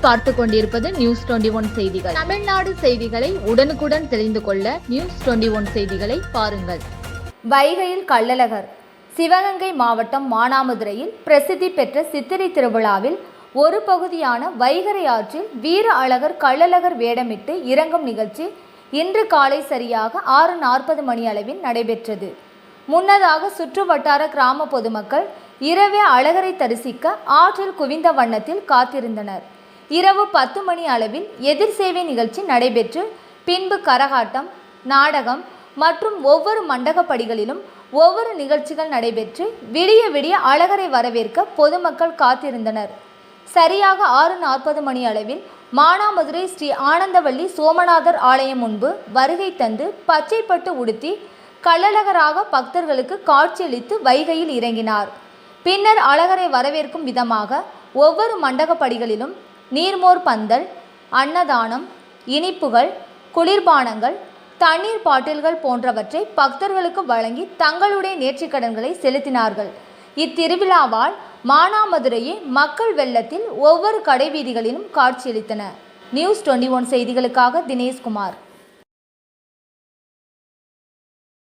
நீங்கள் பார்த்து கொண்டிருப்பது நியூஸ் 21 செய்திகள். தமிழ்நாடு செய்திகளை உடனுக்குடன் தெரிந்து கொள்ள நியூஸ் 21 செய்திகளை பாருங்கள். வைகையில் கள்ளழகர். சிவகங்கை மாவட்டம் மானாமதுரையில் பிரசித்தி பெற்ற சித்திரை திருவிழாவில் ஒரு பகுதியான வைகரை ஆற்றில் வீர அழகர் கள்ளழகர் வேடமிட்டு இறங்கும் நிகழ்ச்சி இன்று காலை சரியாக 6:40 மணி அளவில் நடைபெற்றது. முன்னதாக சுற்று வட்டார கிராம பொதுமக்கள் இரவே அழகரை தரிசிக்க ஆற்றில் குவிந்த வண்ணத்தில் காத்திருந்தனர். இரவு 10 மணி அளவில் எதிர் சேவை நிகழ்ச்சி நடைபெற்று பின்பு கரகாட்டம், நாடகம் மற்றும் ஒவ்வொரு மண்டகப்படிகளிலும் ஒவ்வொரு நிகழ்ச்சிகள் நடைபெற்று விடிய விடிய அழகரை வரவேற்க பொதுமக்கள் காத்திருந்தனர். சரியாக 6:40 மணி அளவில் மானாமதுரை ஸ்ரீ ஆனந்தவள்ளி சோமநாதர் ஆலயம் முன்பு வருகை தந்து பச்சைப்பட்டு உடுத்தி கள்ளழகராக பக்தர்களுக்கு காட்சியளித்து வைகையில் இறங்கினார். பின்னர் அழகரை வரவேற்கும் விதமாக ஒவ்வொரு மண்டகப்படிகளிலும் நீர்மோர் பந்தல், அன்னதானம், இனிப்புகள், குளிர்பானங்கள், தண்ணீர் பாட்டில்கள் போன்றவற்றை பக்தர்களுக்கு வழங்கி தங்களுடைய நேர்ச்சிக்கடன்களை செலுத்தினார்கள். இத்திருவிழாவால் மானாமதுரையே மக்கள் வெள்ளத்தில் ஒவ்வொரு கடைவீதிகளிலும் காட்சியளித்தன. நியூஸ் 21 செய்திகளுக்காக தினேஷ்குமார்.